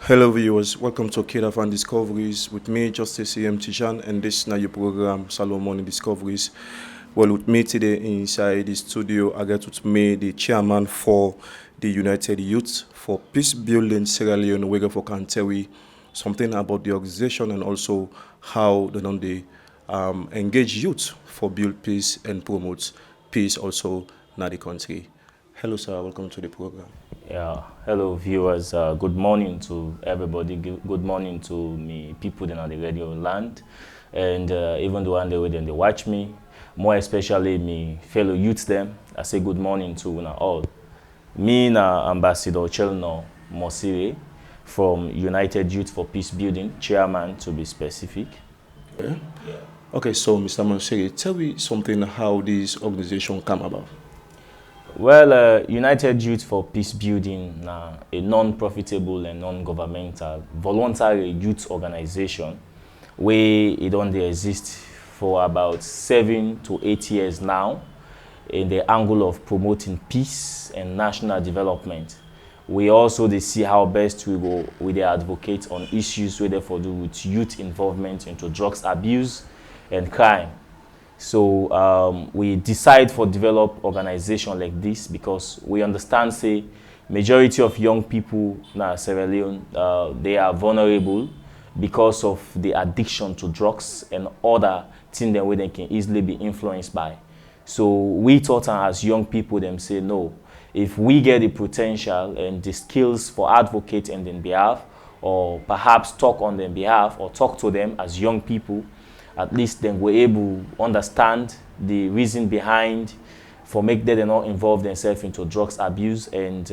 Hello viewers, welcome to KID-AFANdiscoveries with me, Justice E.M. Tijan, and this is now your program, Salone Morning Discoveries. Well, with me today inside the studio, I get with me the chairman for the United Youth for Peace Building Sierra Leone, where for can tell we something about the organization and also how they engage youth for build peace and promote peace also in the country. Hello sir, welcome to the program. Yeah, hello viewers. Good morning to everybody. Good morning to me people in the radio land, and even the one they wait and they watch me. More especially me fellow youths them. I say good morning to una all. Me na Ambassador Chelno Mosire from United Youth for Peace Building, chairman to be specific. Yeah. Okay, so Mr. Monsiri, tell me something how this organization come about. Well, United Youth for Peace Building na a non-profitable and non-governmental voluntary youth organization where it only exists for about 7 to 8 years now in the angle of promoting peace and national development. We also see how best we advocate on issues where therefore do with youth involvement into drugs abuse and crime. So we decide for develop organization like this because we understand say majority of young people in Sierra Leone they are vulnerable because of the addiction to drugs and other things that they can easily be influenced by. So we thought as young people them say no, if we get the potential and the skills for advocate on their behalf or perhaps talk on their behalf or talk to them as young people, at least then we're able to understand the reason behind for make them not involve themselves into drugs abuse and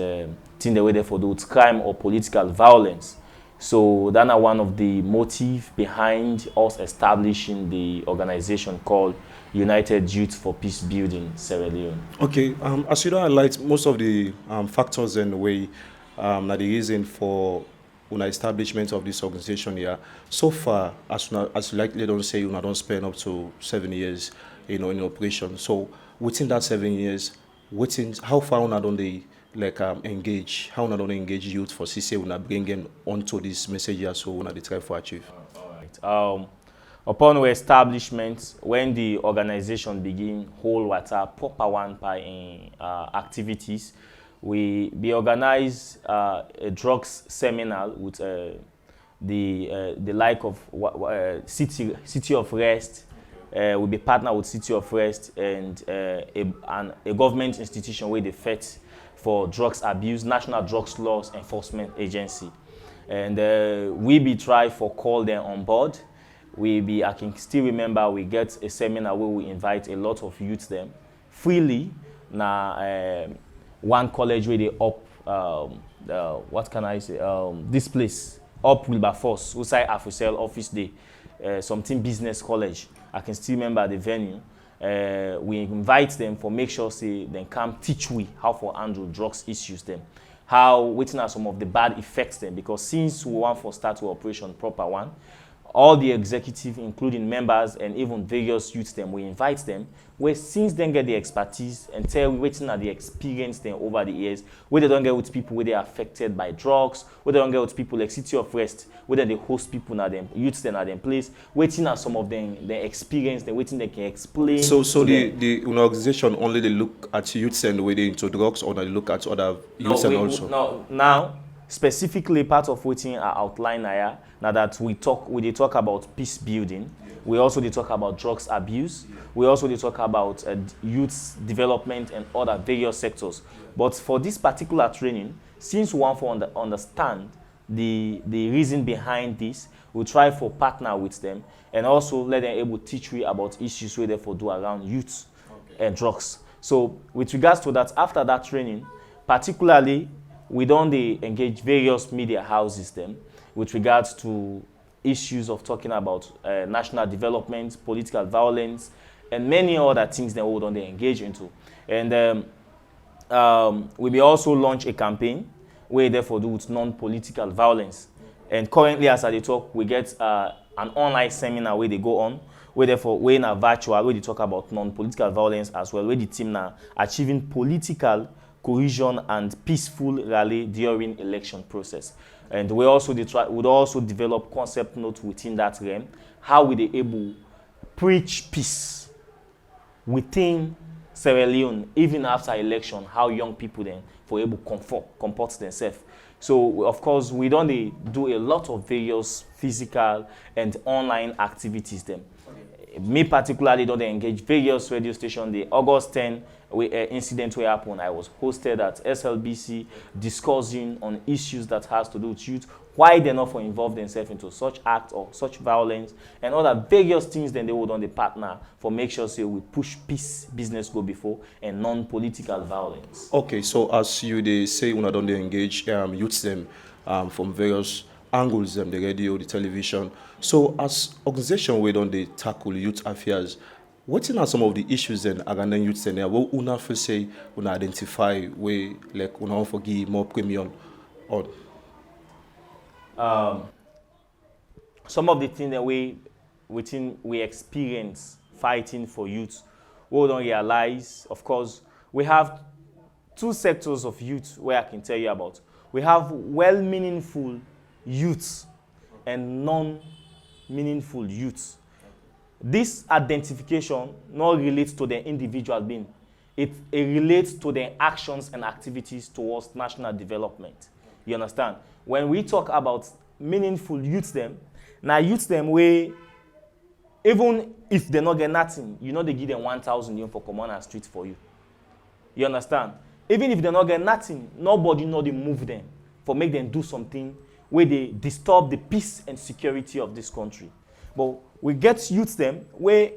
think the way they for do with crime or political violence. So that's one of the motive behind us establishing the organization called United Youth for Peace Building Sierra Leone. Okay, as you don't highlight most of the factors and the way that the reason for establishment of this organization here. So far, as you likely don't say, you don't spend up to 7 years, in operation. So within that 7 years, how far don't they engage? How don't they engage youth for CC when bringing onto this message here so when they try to achieve? All right. Upon our establishment, when the organization begin hold water proper one by in activities, we organize a drugs seminar with the like of City of Rest. We'll be partner with City of Rest and a government institution where they fight for drugs abuse, National Drugs Laws Enforcement Agency. And we be try for call them on board. I can still remember we get a seminar where we invite a lot of youths them freely. One college where they up, what can I say, this place, up Wilberforce, outside Afusel office day, something business college. I can still remember the venue. We invite them for make sure say they come teach we how for handle drugs issues them, how waiting are some of the bad effects them, because since we want for start to operation proper one, all the executive, including members and even various youths them, we invite them, where since they get the expertise and tell we waiting at the experience them over the years, where they don't get with people where they are affected by drugs, where they don't get with people like City of Rest, where they host people now them, youths them at them place, waiting at some of them, their experience, they waiting they can explain. So the organization only they look at youths and the way they into drugs, or they look at other youths and also? No, now specifically part of waiting are outline here. Now that we talk about peace building, we also talk about drugs abuse, we also talk about youth development and other various sectors. But for this particular training, since we want to understand the reason behind this, we try for partner with them and also let them able to teach you about issues where they for do around youth and drugs. So with regards to that, after that training, particularly we don't engage various media houses them with regards to issues of talking about national development, political violence, and many other things that we don't engage into. And we may also launch a campaign where therefore do with non-political violence. And currently, as I talk, we get an online seminar where they go on, where therefore we in a virtual where they talk about non-political violence as well, where the team now achieving political cohesion and peaceful rally during election process. And we also would also develop concept notes within that realm, how we they able preach peace within Sierra Leone, even after election, how young people then for able comport themselves. So of course we don't do a lot of various physical and online activities then. Me particularly don't engage various radio stations. The August 10 incident where happened, I was hosted at SLBC discussing on issues that has to do with youth, why they're not for involve themselves into such act or such violence and other various things. Then they would on the partner for make sure say we push peace business go before and non-political violence. Okay, so as you they say when I don't engage youths them from various angles them, the radio, the television. So as organization we don't they tackle youth affairs, what are some of the issues then Agandan youths then what una feel say una identify way like una forgive more premium on? Some of the things that we experience fighting for youth, we don't realize, of course, we have two sectors of youth where I can tell you about. We have well-meaningful youths and non-meaningful youths. This identification not relates to the individual being. It relates to their actions and activities towards national development. You understand? When we talk about meaningful youths them, now youths them where even if they not get nothing, you know they give them 1,000 for command and street for you. You understand? Even if they not get nothing, nobody know they move them for make them do something where they disturb the peace and security of this country. But we get youths them where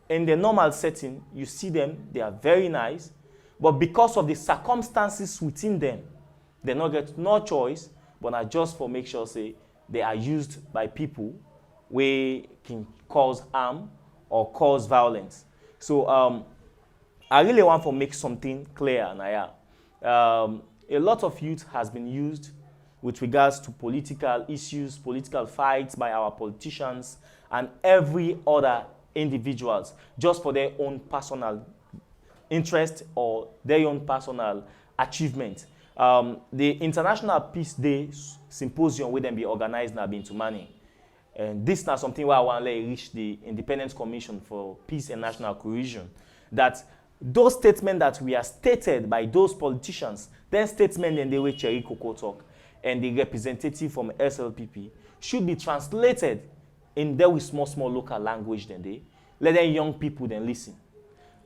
in the normal setting, you see them, they are very nice, but because of the circumstances within them, they not get no choice, but not just for make sure say they are used by people where can cause harm or cause violence. So I really want to make something clear, Naya. A lot of youth has been used with regards to political issues, political fights by our politicians and every other individuals just for their own personal interest or their own personal achievement. The International Peace Day Symposium will then be organized now into Mani. And this is not something where I want to reach the Independent Commission for Peace and National Cohesion. That those statements that we are stated by those politicians, then statement in the way Cherry Coco talk, and the representative from SLPP should be translated in their small local language then they let them young people then listen.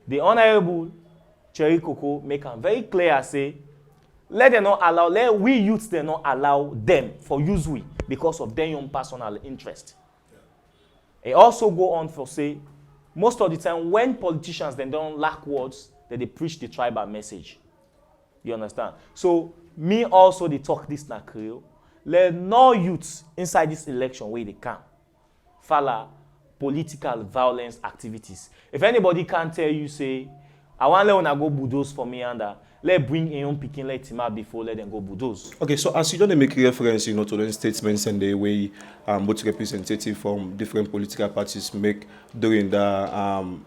The Honorable Cherry Coco make them very clear say let we youths they not allow them for use we because of their own personal interest. It also go on for say most of the time when politicians then don't lack words, that they preach the tribal message. You understand? So me also they talk this na Creole. Let no youths inside this election where they can follow political violence activities. If anybody can tell you say, I want let una go bulldoze for me and let bring a young picking let him out before let them go bulldoze. Okay, so as you don't make reference, to the statements and the way both representatives from different political parties make during the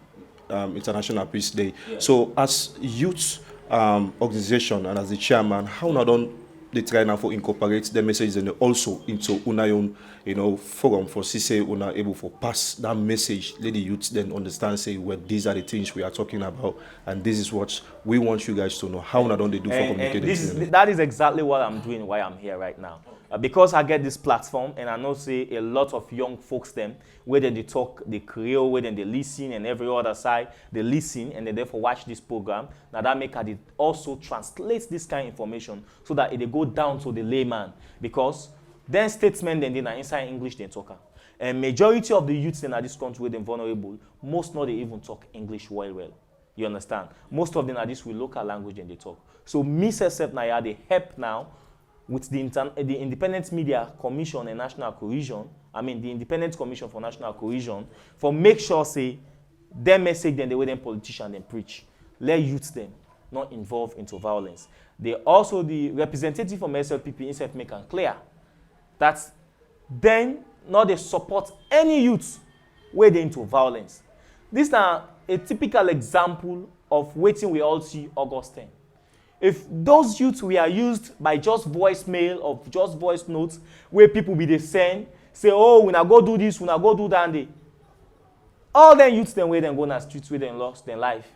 International Peace Day. Yeah. So as youth organization and as the chairman, how now don't they try now for incorporate the message and also into una own, forum for say una able for pass that message, let the youth then understand say well these are the things we are talking about and this is what we want you guys to know. How now don't they do for communicating? That is exactly what I'm doing, why I'm here right now. Because I get this platform and I know say a lot of young folks them, whether they talk the Creole, whether they listen and every other side, they listen and they therefore watch this program. Now that make it also translate this kind of information so that it go down to the layman. Because then statesmen then are inside English they talk. And majority of the youths in this country where they're vulnerable, most not they even talk English well. You understand? Most of them are this with local language and they talk. So me self now they help now with the Independent Media Commission and National Cohesion, the Independent Commission for National Cohesion, for make sure say their message then the way them politicians then preach. Let youths them not involved into violence. They also the representative from SLPP instead make it clear that then not they support any youths where they into violence. This is a typical example of waiting we all see August 10. If those youths were used by just voicemail or just voice notes where people be dey send, say, oh, una go do this, una go do that, and they, all them youths them where them go na streets where them lost their life.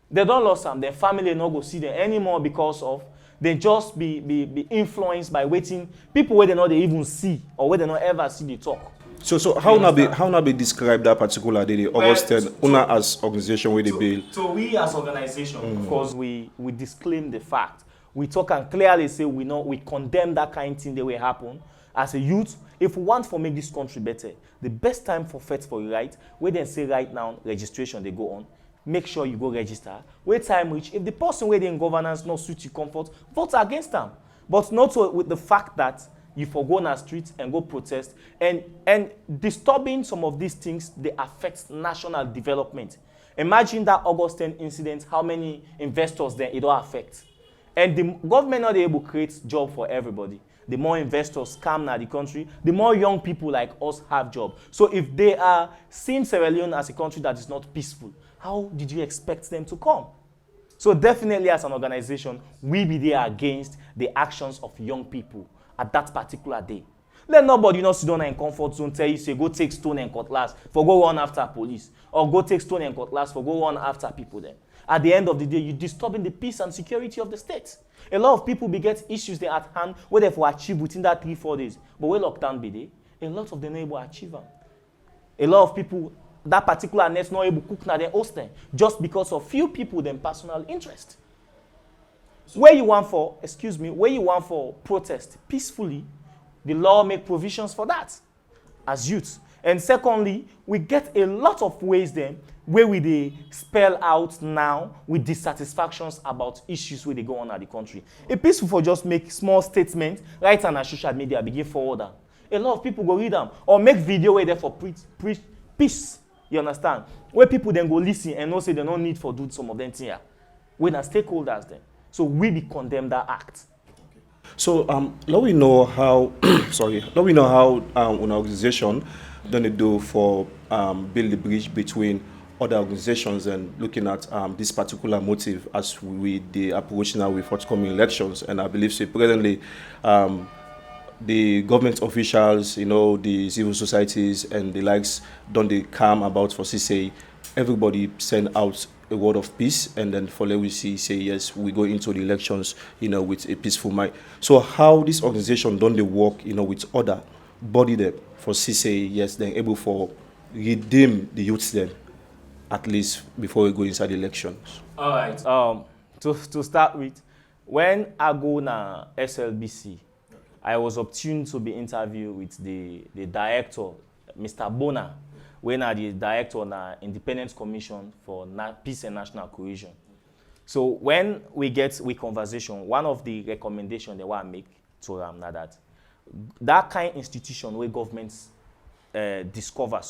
They don't lost them, their family no go see them anymore because of they just be influenced by waiting people where they not they even see or where they not ever see they talk. So how now be describe that particular day, the August 10, una as organization where they build? So we as organization, of course, we disclaim the fact. We talk and clearly say we condemn that kind of thing that will happen. As a youth, if we want to make this country better, the best time for fight for your right, where they say right now registration they go on, make sure you go register. Wait time reach, if the person where they in governance not suit your comfort, vote against them. But not so with the fact that you forgo on the streets and go protest and disturbing some of these things, they affect national development. Imagine that August 10 incident, how many investors then it will affect. And the government not able to create job for everybody. The more investors come in the country, the more young people like us have job. So if they are seeing Sierra Leone as a country that is not peaceful, how did you expect them to come? So definitely as an organization, we be there against the actions of young people at that particular day. Let nobody not sit down in comfort zone tell you, say, go take stone and cutlass for go run after police. Or go take stone and cutlass for go run after people then. At the end of the day, you're disturbing the peace and security of the state. A lot of people be get issues they at hand where they for achieve within that 3-4 days. But where lockdown be there, a lot of them not able to achieve them. A lot of people, that particular net not able to cook na their hosting just because of few people them personal interest. Where you want for protest peacefully, the law make provisions for that as youth. And secondly, we get a lot of ways then where we they spell out now with dissatisfactions about issues where they go on at the country. It's peaceful for just make small statements, right on our social media, begin forward them. A lot of people go read them or make video where they for preach peace. You understand? Where people then go listen and know say they don't need for do some of them things here. When are stakeholders then. So we be condemn that act. So let we know how an organization done it do for build the bridge between other organizations and looking at this particular motive as we the approach now with forthcoming elections. And I believe so presently the government officials, the civil societies and the likes don't they come about for say everybody send out a word of peace, and then for let we say yes, we go into the elections, with a peaceful mind. So how this organization don't they work, with other body them for say yes, then able for redeem the youths then, at least before we go inside the elections. All right. To start with, when I go na SLBC, I was opportune to be interviewed with the director, Mr. Bona, when are the director on the Independent Commission for Peace and National Cohesion. So when we conversation, one of the recommendations they want to make to them that kind of institution where governments discover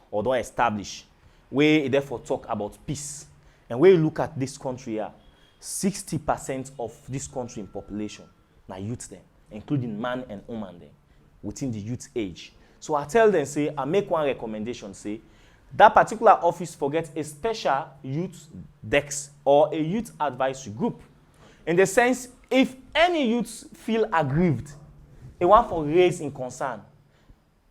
or don't establish, where they therefore talk about peace. And when you look at this country here, 60% of this country in population, now youth them, including man and woman them, within the youth age. So I tell them, say, I make one recommendation, say, that particular office forget a special youth desk or a youth advisory group. In the sense, if any youths feel aggrieved, they want for raise in concern.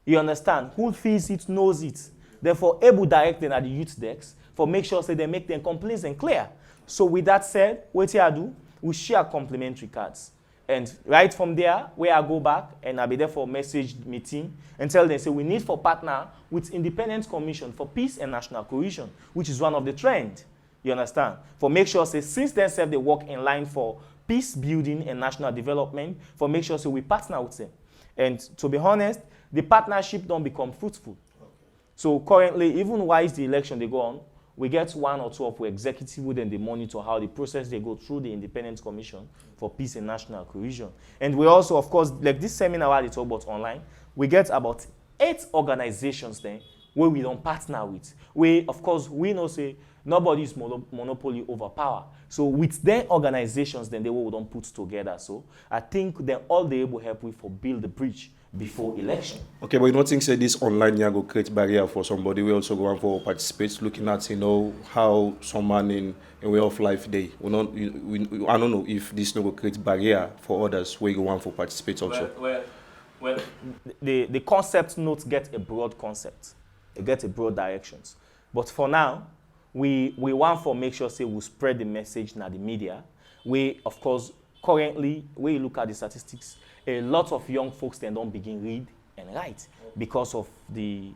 You understand? Who feels it, knows it. Therefore, able direct them at the youth desk for make sure say they make their complaints and clear. So with that said, what I do, we share complimentary cards. And right from there, where I go back and I'll be there for a message meeting and tell them, say, we need for partner with Independent Commission for Peace and National Cohesion, which is one of the trends. You understand? For make sure, say, since then, they work in line for peace building and national development, for make sure, say, we partner with them. And to be honest, the partnership don't become fruitful. Okay. So currently, even while the election they go on, we get one or two of our executives who then they monitor how the process they go through the Independent Commission for Peace and National Cohesion. And we also, of course, like this seminar I talk about online, we get about 8 organizations then where we don't partner with. We, of course, we know say Nobody's monopoly over power. So with their organizations, then they will don't put together. So I think then all they able help with for build the bridge before election. Okay, but you don't think say this online yeah go create barrier for somebody we also go on for participate looking at how someone in a way of life day we not I don't know if this no go create barrier for others where you go on for participate also. Well, the concept notes get a broad concept. It gets a broad directions. But for now, we want to make sure say we spread the message in the media. We, of course, currently, when you look at the statistics, a lot of young folks then don't begin read and write because of the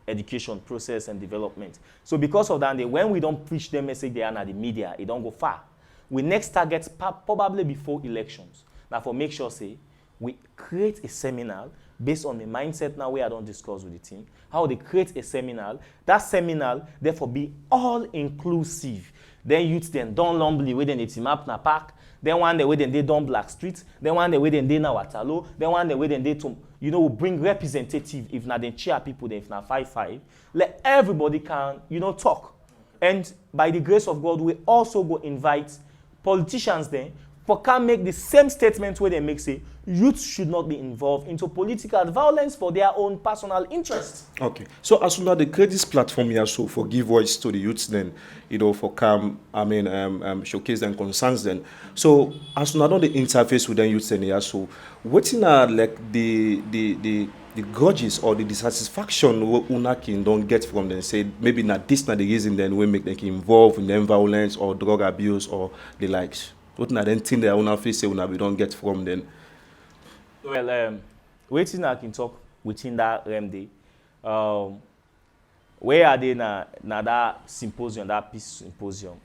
education process and development. So because of that, when we don't preach the message there in the media, it don't go far. We next target probably before elections. Now for make sure say, we create a seminar based on the mindset now where I don't discuss with the team, how they create a seminar. That seminar, therefore, be all-inclusive. Then youth then don't lumbly where they team up na park. Then one day where they don't Black Street. Then one day where they na Waterloo. Then one day where they to, bring representative. If not then chair people, then if not 5-5. Let everybody can, talk. And by the grace of God, we also go invite politicians then for can make the same statement where they make say youth should not be involved into political violence for their own personal interests. Okay. So as soon as they create this platform here, so for give voice to the youths then, for come, showcase their concerns then. So as soon as they interface with the youths then here, so what's in like the grudges or the dissatisfaction what Unakin don't get from them, say maybe not this not the reason then we make them involved in them violence or drug abuse or the likes. What na then thing that una face say una we don't get from them? Well, waiting I can talk within that realm day. Where are they na that symposium, that peace symposium?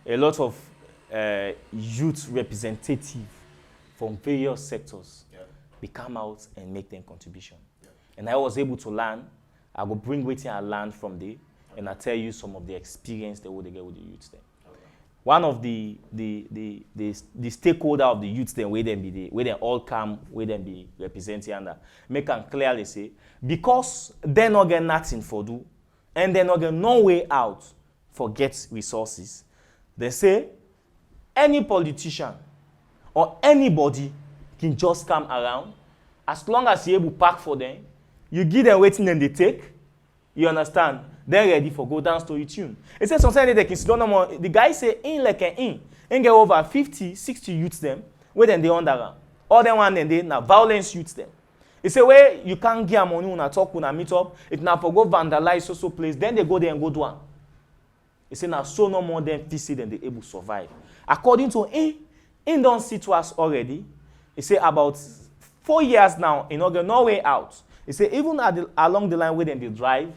Okay. A lot of youth representative from various sectors they come out and make their contribution. Yeah. And I was able to learn. I will bring waiting I learned from there, and I tell you some of the experience that they get with the youth there. One of the stakeholder of the youth then where them be the where they all come where them be representing and make them clearly say because they not get nothing for do and they not get no way out for get resources. They say any politician or anybody can just come around as long as you able pack for them, you give them waiting and they take. You understand? They're ready for go down story tune. It says sometimes they can sit down no more. The guy say in like an in get over 50, 60 youths them, where then they under all them one then they now violence youths them. It's a way you can't get money when I talk when I meet up. If now for go vandalize so place, then they go there and go do one. It say now so no more than PC than they able to survive. According to in don't see to us already. It say about 4 years now in order no way out. It say even along the line where then they drive.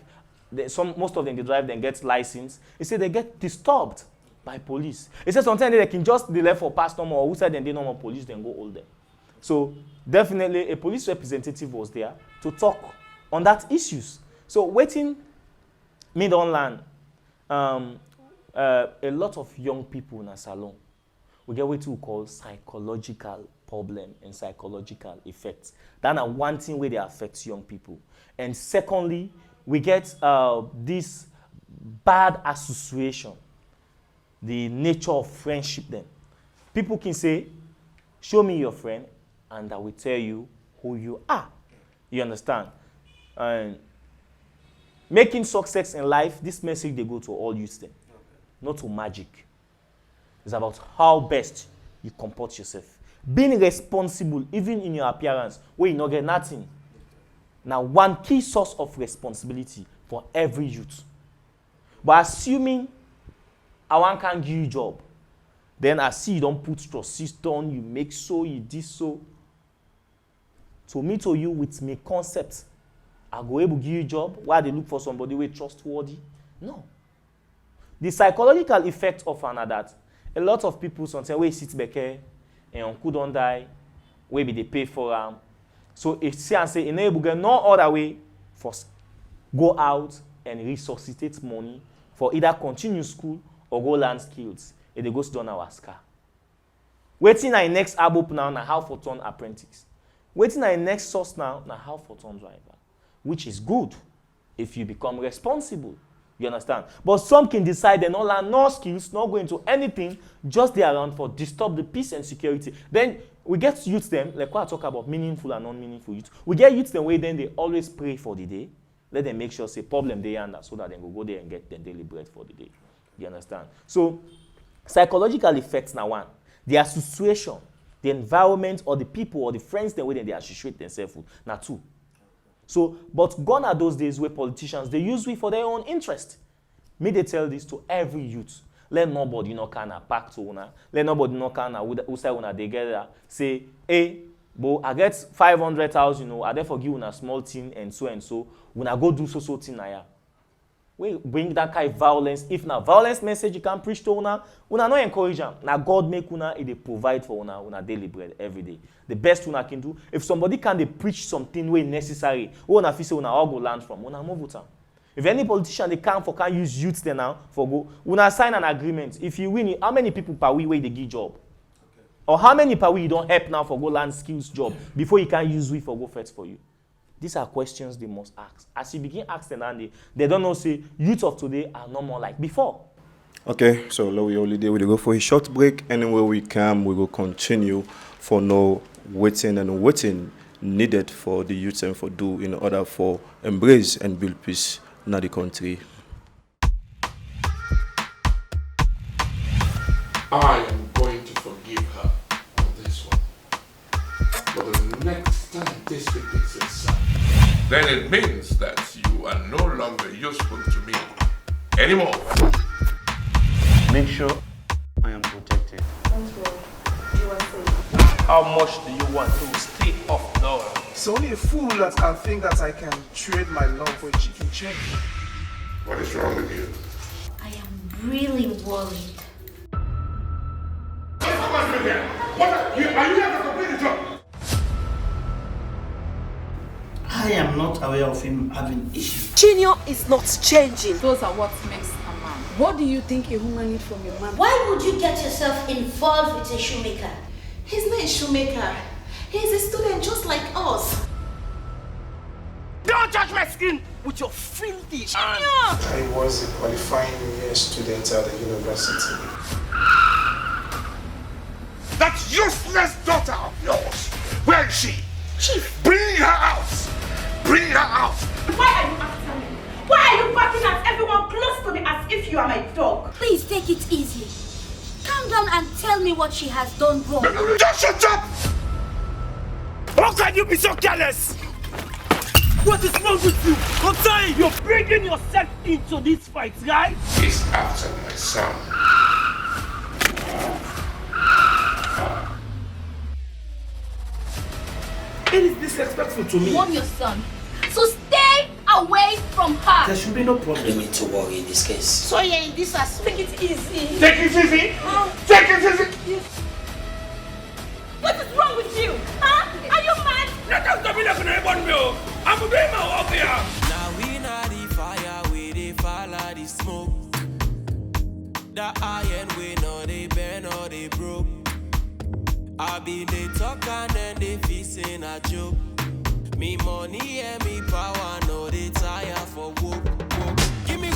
Most of them they drive then get license. They say they get disturbed by police. They say sometimes they can just be left for past no more. Who said then they no more police then go hold them. So definitely a police representative was there to talk on that issues. So waiting me don't learn. A lot of young people in a salon we get what we call psychological problem and psychological effects. That's one thing where they affect young people. And secondly, we get this bad association, the nature of friendship then. People can say, show me your friend, and I will tell you who you are. You understand? And making success in life, this message they go to all youths then, not to magic. It's about how best you comport yourself. Being responsible, even in your appearance, where you not get nothing. Now, one key source of responsibility for every youth. But assuming I want can give you a job, then I see you don't put trust system, you make so, you this so. To me to you with me concept, I go able to give you a job while they look for somebody who is trustworthy. No. The psychological effect of that, a lot of people sometimes we sit back here and uncle don't die, maybe they pay for them. So if say and say, enable get no other way for go out and resuscitate money for either continue school or go learn skills. If they go to our scar. Waiting our next abop now na how for turn apprentice. Waiting our next source now na how for turn driver, which is good if you become responsible. You understand? But some can decide they not learn no skills, not go into anything, just they around for disturb the peace and security. Then we get youth them, like what I talk about meaningful and non-meaningful youth. We get youth them where then they always pray for the day. Let them make sure say problem they under so that they will go there and get their daily bread for the day. You understand? So psychological effects now one. The association, the environment or the people or the friends the way they associate themselves with. Now two. So, but gone are those days where politicians, they use we for their own interest. May they tell this to every youth. Let nobody no kind of pack to una. Let nobody no kind of who say una they get say, hey, but I get 500,000, I therefore give una small thing and so. When I go do so thing na we bring that kind of violence. If na violence message you can preach to una no encourage them. Now God make una they provide for una daily bread every day. The best una can do. If somebody can they preach something way necessary, una feel say una all go learn from, una move with them. If any politician they can use youth there now for go, una sign an agreement. If you win it, how many people per week they give job? Okay. Or how many per week you don't help now for go learn skills job before you can use we for go first for you? These are questions they must ask. As you begin asking them, they don't know say youth of today are no more like before. Okay, so now we only we'll go for a short break. Anywhere we can, we will continue for no waiting needed for the youth and for do in order for embrace and build peace in the country. I am going to forgive her on this one. But the next time this repeats itself, then it means that you are no longer useful to me anymore. Make sure I am protected. Don't worry. You are safe. How much do you want to stay off the oil? It's only a fool that can think that I can trade my love for a chicken check. What is wrong with you? I am really worried. Are you here to complete the job? I am not aware of him having issues. Junior is not changing. Those are what makes a man. What do you think a woman needs from your man? Why would you get yourself involved with a shoemaker? He's not a shoemaker. He's a student just like us. Don't touch my skin with your filthy hands. I was a qualifying year student at the university. That useless daughter of yours, where is she? Chief. Bring her out! Bring her out! Why are you after me? Why are you barking at everyone close to me as if you are my dog? Please take it easy. Calm down and tell me what she has done wrong. Just shut up! How can you be so careless? What is wrong with you? I'm sorry, you're bringing yourself into this fight, right? He's after my son. It is disrespectful to me. Warn your son. So stay away from her. There should be no problem. No need to worry in this case. So you're in this as take it easy. Take it easy! Take it easy! What is wrong with you? Huh? Are you mad? I'm doing my work here. Now we not the fire, we the follow the smoke. The iron we know they burn or they broke. I be they talk and then they facing a joke. Me money and me power, no they tire for work. Give me.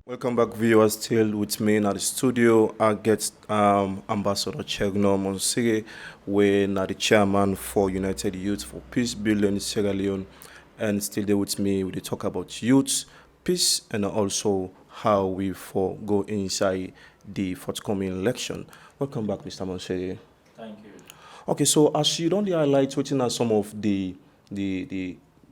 Welcome back, viewers. Still with me in the studio, I get Ambassador Chegno Monsire, where the chairman for United Youth for Peace Building in Sierra Leone, and still there with me. We talk about youth, peace, and also how we go inside the forthcoming election. Welcome back, Mr. Monsire. Thank you. Okay, so as you don't highlight, what are some of the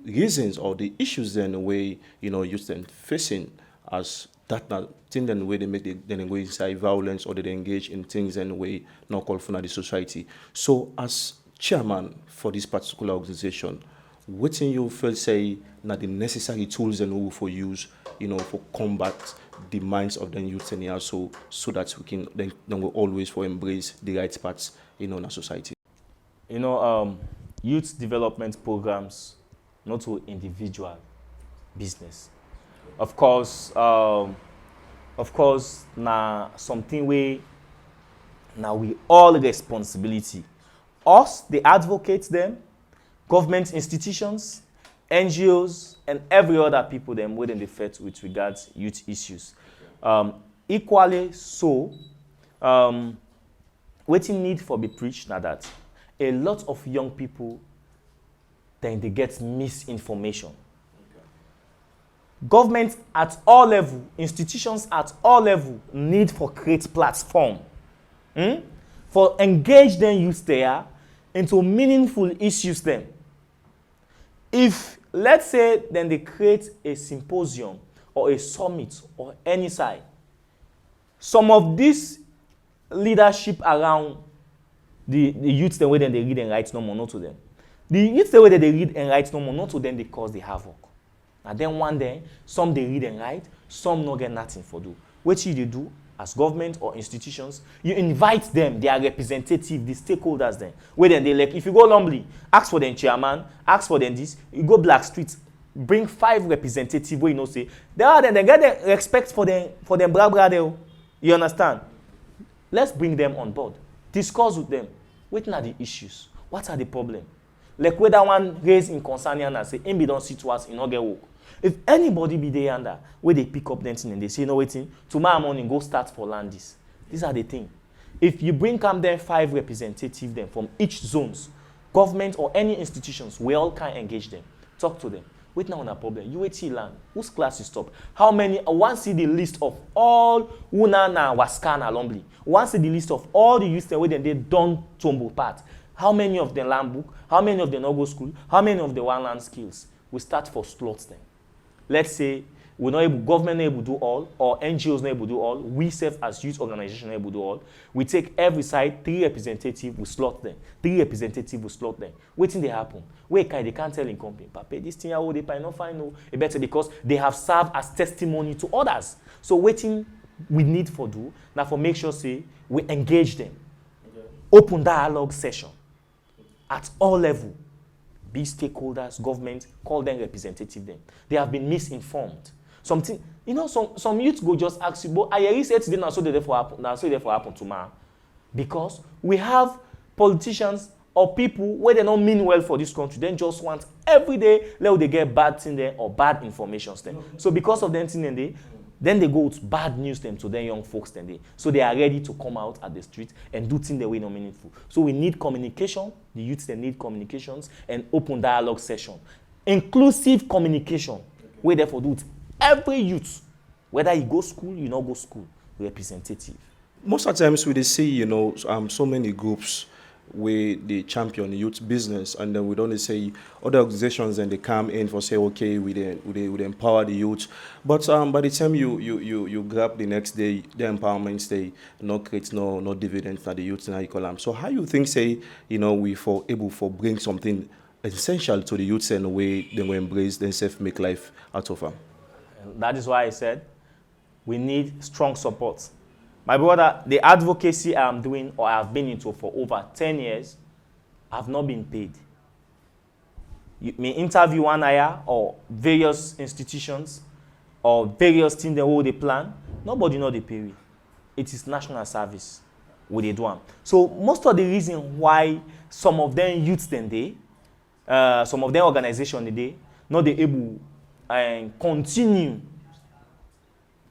reasons or the issues then the way youth then facing as that thing then way they make then go inside violence or they engage in things and way not called for the society. So as chairman for this particular organization, what in you feel say now the necessary tools and who for use for combat the minds of the youth and also so that we can then will always for embrace the right parts in our society. Youth development programs not to individual business. Of course, now something we all responsibility us, they advocate them, government institutions, NGOs, and every other people them within the faith with regards youth issues. Equally so, waiting need for be preached now that a lot of young people then they get misinformation. Governments at all level, institutions at all level need for create platform for engage them youth there into meaningful issues then. If let's say then they create a symposium or a summit or any side, some of this leadership around the youth the way then they read and write no more, not to them. The youth the way that they read and write no more, not to them they cause the havoc. And then one day, some they read and write, some no get nothing for do. What you do as government or institutions, you invite them, their representative, the stakeholders then. Where then they like, if you go Lumbly, ask for them chairman, ask for them this, you go Black Street, bring 5 representatives where you know say, they are then they get the respect for them bra there. You understand? Let's bring them on board. Discuss with them. What are the issues? What are the problems? Like whether one raised in concern and say, "Be don't see to us in get work." If anybody be there under where they pick up them thing and they say, "No waiting, tomorrow morning go start for land this." These are the things. If you bring come there 5 representatives then from each zones, government or any institutions, we all can engage them, talk to them. Wait now on a problem. You wait till land. Whose class you stop? How many? One see the list of all Una na Waskana Lombly. One see the list of all the youth where they don't tumble part. How many of them land book? How many of them no go school? How many of the one land skills? We start for slots then. Let's say we're not able, government not able to do all, or NGOs not able to do all. We serve as youth organization not able to do all. We take every side 3 representatives, we slot them. 3 representatives, we slot them. Waiting they happen. Wait, they can't tell in company. Papa, this thing they pay not fine no. It better because they have served as testimony to others. So waiting we need for do now for make sure say we engage them. Okay. Open dialogue session. At all level, be stakeholders, government, call them representative them. They have been misinformed. Something, you know, some youth go just ask you, but I already said today now so they for happen, now so they for happen tomorrow. Because we have politicians or people where they don't mean well for this country, then just want every day let they get bad thing there or bad information then. So because of them thing then they go with bad news them to them young folks then they. So they are ready to come out at the street and do things the way not meaningful. So we need communication. The youths they need communications and open dialogue session. Inclusive communication. Okay. We therefore do it. Every youth, whether you go school, you not go school, representative. Most of the times we see, you know, so many groups where they champion youth business, and then we don't say other organizations and they come in for say, okay, we empower the youth. But by the time you grab the next day, the empowerment day, no create no dividend for the youth in curriculum. So how you think say, you know, we for able for bring something essential to the youth in a way they will embrace themselves, make life out of them? That is why I said we need strong support. My brother, the advocacy I am doing or I have been into for over 10 years, I have not been paid. You may interview one area or various institutions or various things that hold the plan. Nobody know the pay. It is national service with the do. So most of the reason why some of them youths then they, some of them organization they not they able and continue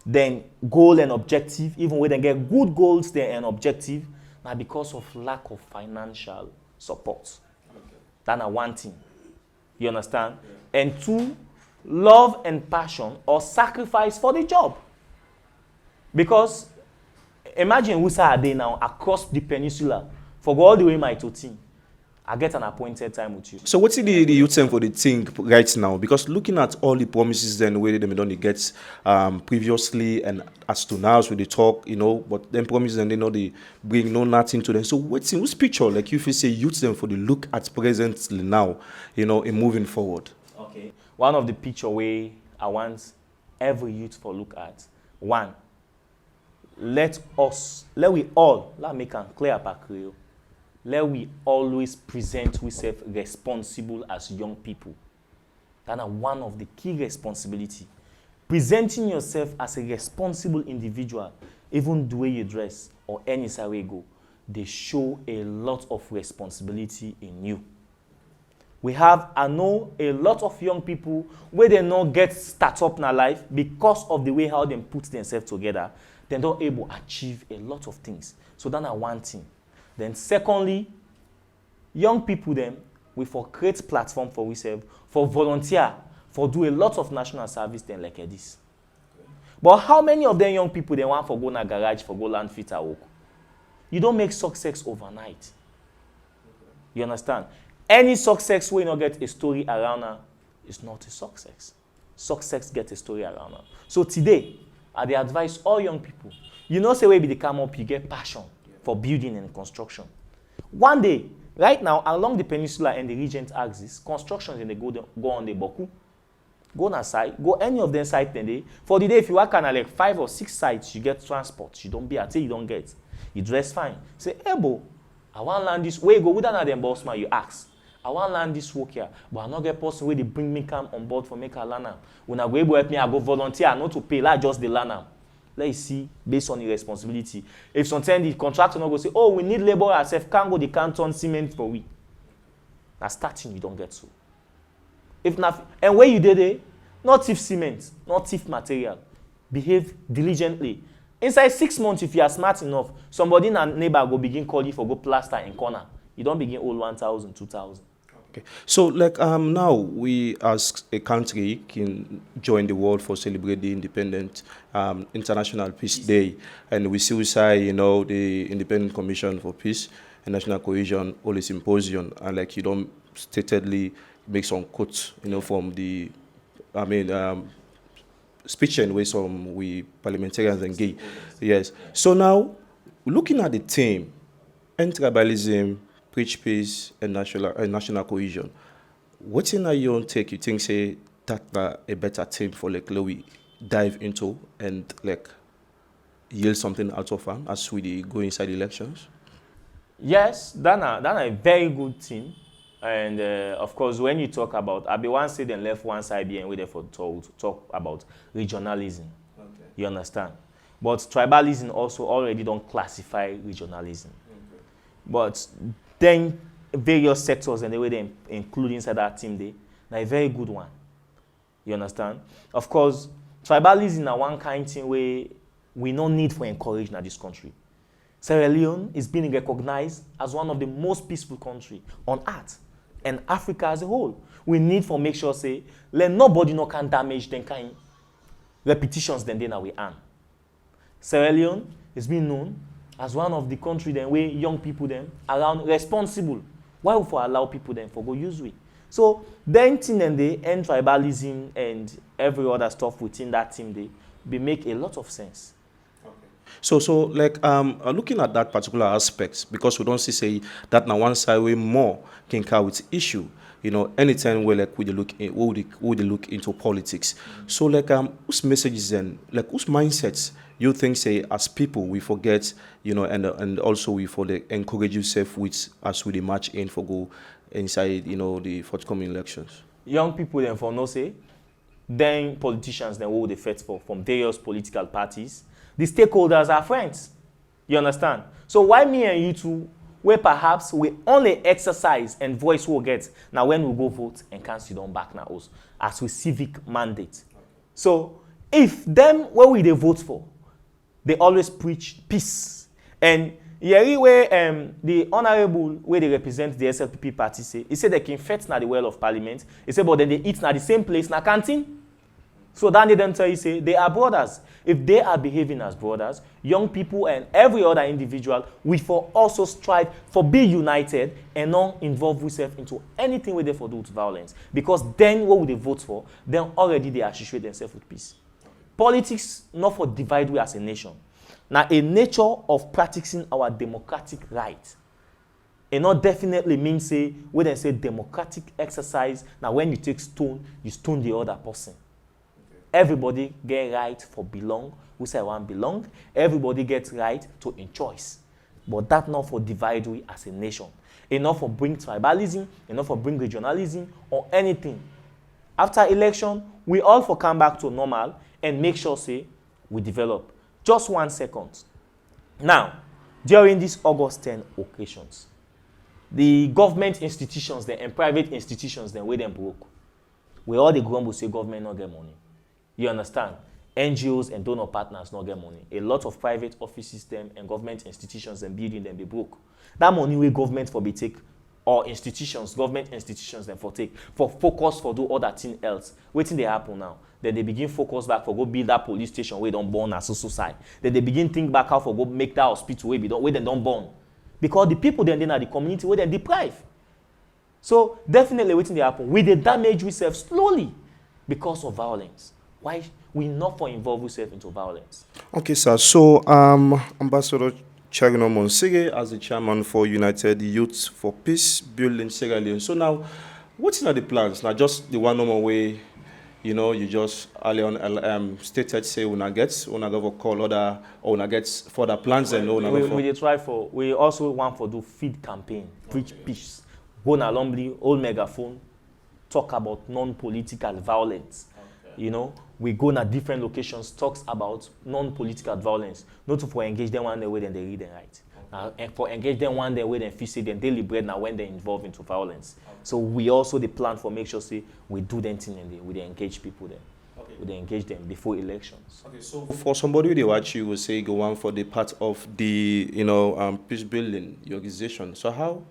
then goal and objective, even when they get good goals there and objective, now because of lack of financial support. Okay. That's one thing. You understand? Yeah. And 2, love and passion or sacrifice for the job. Because imagine who say a day now across the peninsula for go all the way my to team. I get an appointed time with you. So what's the youth for the thing right now? Because looking at all the promises then where they don't get previously and as to now with the talk, you know, but then promises and they know they bring no nothing to them. So what's in whose picture? Like if you say youth then for the look at presently now, you know, in moving forward. Okay. One of the picture way I want every youth for look at. 1, let we all make a clear up Creole. Let we always present ourselves responsible as young people. That's one of the key responsibility. Presenting yourself as a responsible individual, even the way you dress or any side way you go. they show a lot of responsibility in you. I know a lot of young people where they not get start up in their life because of the way how they put themselves together, they're not able to achieve a lot of things. So that's one thing. Then secondly, young people then, we for create platform for ourselves, for volunteer, for do a lot of national service then like this. But how many of them young people they want for go na garage, for go land fit at work? You don't make success overnight. You understand? Any success where you not get a story around her is not a success. Success gets a story around her. So today, I dey advise all young people, you know say where be they come up, you get passion for building and construction. One day, right now, along the peninsula and the Regent axis, constructions and they go on the Boku. Go on a site, go any of them site then they. For the day, if you work on like 5 or 6 sites, you get transport. You don't be at you don't get. You dress fine. Say, hey, bo, I want to land this. Where you go with another boss man, you ask. I want to land this work here, but I not get person where they bring me come on board for make a land. When I go able help me, I go volunteer, not to pay, like just the land. Let's see, based on the responsibility. If sometimes the contractor not go say, oh, we need labor ourselves, can't go the canton cement for we. Now starting, you don't get so. If not, and where you did it, not thief cement, not thief material. Behave diligently. Inside 6 months, if you are smart enough, somebody in a neighbor go begin call you for go plaster in corner. You don't begin old 1,000, 2,000. Okay. So like now we as a country can join the world for celebrate the independent International Peace Day, and we still say the Independent Commission for Peace and National Cohesion all a symposium, and like you don't statedly make some quotes from the speech and way some we parliamentarians and gay. Yes. So now looking at the theme, end tribalism, preach peace and national cohesion. What's in your own take? You think say that a better theme for like we dive into and like yield something out of them as we go inside elections? Yes, that's a very good thing. And of course, when you talk about, I be one side and left one side and we therefore talk about regionalism. Okay. You understand? But tribalism also already don't classify regionalism. Okay. But then various sectors and the way they include inside that team, they're a very good one. You understand? Of course, tribalism is one kind of thing where we no need for encouragement in this country. Sierra Leone is being recognized as one of the most peaceful countries on earth and Africa as a whole. We need to make sure say let nobody no can damage them kind repetitions than they now we earn. Sierra Leone is being known as one of the countries then where young people then around responsible. Why would we allow people then for go use we? So then thing and they end tribalism and every other stuff within that team they make a lot of sense. So like looking at that particular aspect, because we don't say that now one side way more can carry with issue. Anytime we like we look into politics. So like whose messages then, like whose mindsets you think say as people we forget, and also we for the encourage yourself with as we the march in for go inside, the forthcoming elections. Young people then for no say, then politicians then what they fight for from various political parties. The stakeholders are friends. You understand? So why me and you two, where perhaps we only exercise and voice will get now when we go vote and cancel don't back now us as we civic mandate. So if them where we they vote for, they always preach peace. And here where the honorable where they represent the SLPP party say, he said they can fetch now the well of parliament. He said, but then they eat now the same place now canteen. So then they don't tell you say they are brothers. If they are behaving as brothers, young people and every other individual will for also strive for be united and not involve themselves into anything where they for do with violence. Because then what would they vote for? Then already they associate themselves with peace. Politics not for divide we as a nation. Now a nature of practicing our democratic right. And not definitely means say when they say democratic exercise. Now when you take stone, you stone the other person. Everybody get right for belong. Who say one belong? Everybody gets right to in choice. But that not for divide we as a nation. Enough for bring tribalism, enough for bring regionalism or anything. After election, we all for come back to normal and make sure say we develop. Just 1 second. Now, during these August 10 occasions, the government institutions then and private institutions then where them broke. We all the grumble say government not get money. You understand? NGOs and donor partners not get money. A lot of private offices them and government institutions and building them be broke. That money we government for be take or institutions, government institutions then for take for focus for do other thing else. Waiting they happen now. Then they begin focus back for go build that police station where don't burn as so side. Then they begin think back how for go make that hospital where they don't burn. Because the people then are the community where they deprive. So definitely waiting they happen. We they damage ourselves slowly because of violence. Why we not for involve ourselves into violence? Okay, sir. So Ambassador Chagno Monsege as the chairman for United Youth for Peace Building Sierra Leone. So now, what's in the plans? Now just the one normal way, you know, you just early on stated say when I go call other or when I get further plans and we also want for do feed campaign, preach peace. Go na lumbly, old megaphone, talk about non-political violence. Okay. You know, we go na different locations, talks about non-political violence. Not to for engage them one day way then they read and write. And for engage them one day way then feel say them daily bread now when they involve into violence. Okay. So we also the plan for make sure say we do them thing and we engage people there. Okay. We engage them before elections. Okay, so for somebody they watch you will say go on for the part of the peace building organization. So how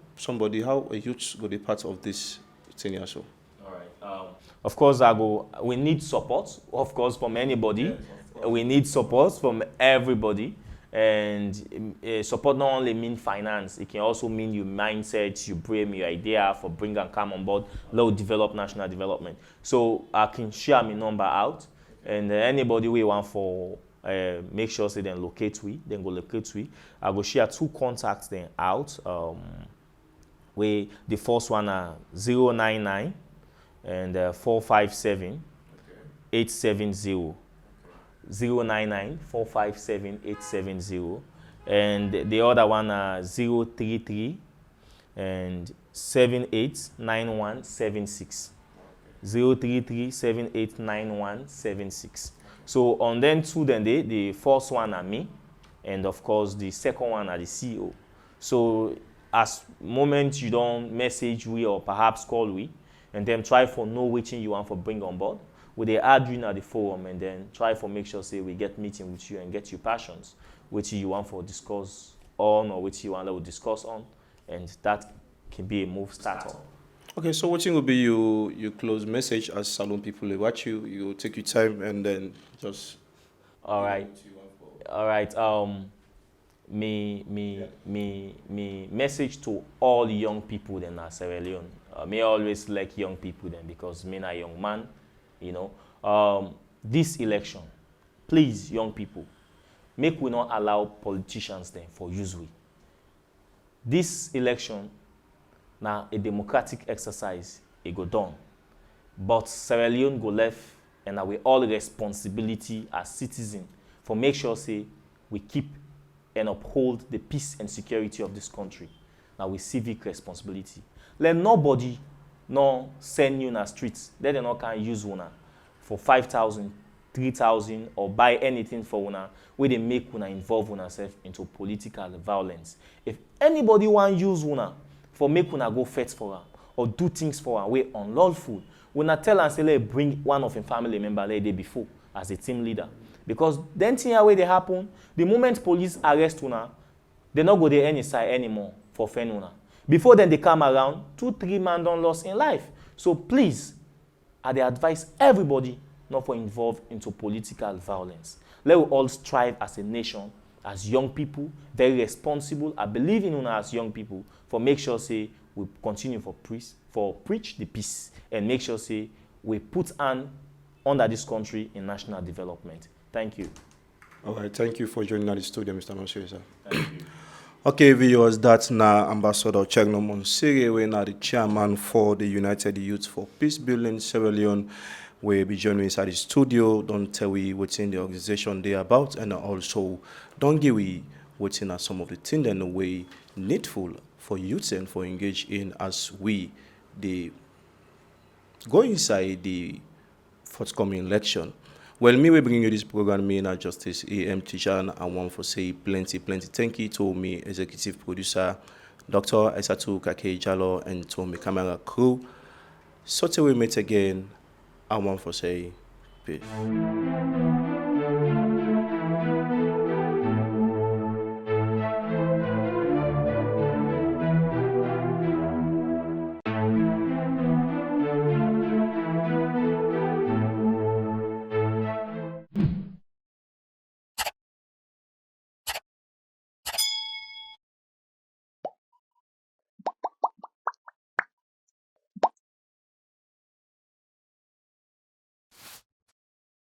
a youth go be part of this thing also? All right. Of course, we need support, of course, from anybody. Yes, we need support from everybody. And support not only mean finance, it can also mean your mindset, your brain, your idea for bring and come on board, low develop national development. So I can share my number out, and anybody we want for make sure say then locate we, then go locate we. I go share 2 contacts then out. Where the first one are 099 and 457 870. 099 457 870, and the other one are 033 and 789176. 033 789176. So on them 2 then the first one are me, and of course the second one are the CEO. So as moment you don't message we or perhaps call we, and then try for know which you want for bring on board. We they add you at the forum and then try for make sure say we get meeting with you and get your passions, which you want for discuss on or which you want to discuss on, and that can be a move starter. Okay, so what will be your close message as Salone people they watch you? You take your time and then just. All right. All right. Me message to all young people then at Sierra Leone. Me always like young people then because me a young man, you know. This election, please, young people, make we not allow politicians then for use we. This election, now a democratic exercise, it go done. But Sierra Leone go left, and we all responsibility as citizens for make sure say we keep and uphold the peace and security of this country. Now we civic responsibility. Let nobody no send you in the streets. They not can use una for 5,000, 3,000 or buy anything for una where they make una involve una self into political violence. If anybody want use una for make una go fight for her or do things for her way unlawful, una tell and say let bring one of your family member like day before as a team leader. Because then thing way they happen, the moment police arrest una, they not go there any side anymore for fend una. Before then they come around, 2-3 man don't lost in life. So please, I advise everybody not for involved into political violence. Let us all strive as a nation, as young people, very responsible. I believe in una as young people for make sure say we continue for preach the peace and make sure say we put on under this country in national development. Thank you. All right, thank you for joining the studio, Mr. Monsere. Thank you. Okay, viewers, that's now Ambassador Chagno Monsere, we now the chairman for the United Youth for Peace Building Sierra Leone. We be joining inside the studio. Don't tell we what's in the organization they about, and also don't give we what's in some of the things in the way needful for youth and for engage in as we the go inside the forthcoming election. Well, me we bring you this program, me na Justice A.M. Tijan. I want to say plenty thank you to me executive producer, Dr. Aissatou Kake Jalo, and to my camera crew. So till we meet again, I want to say peace.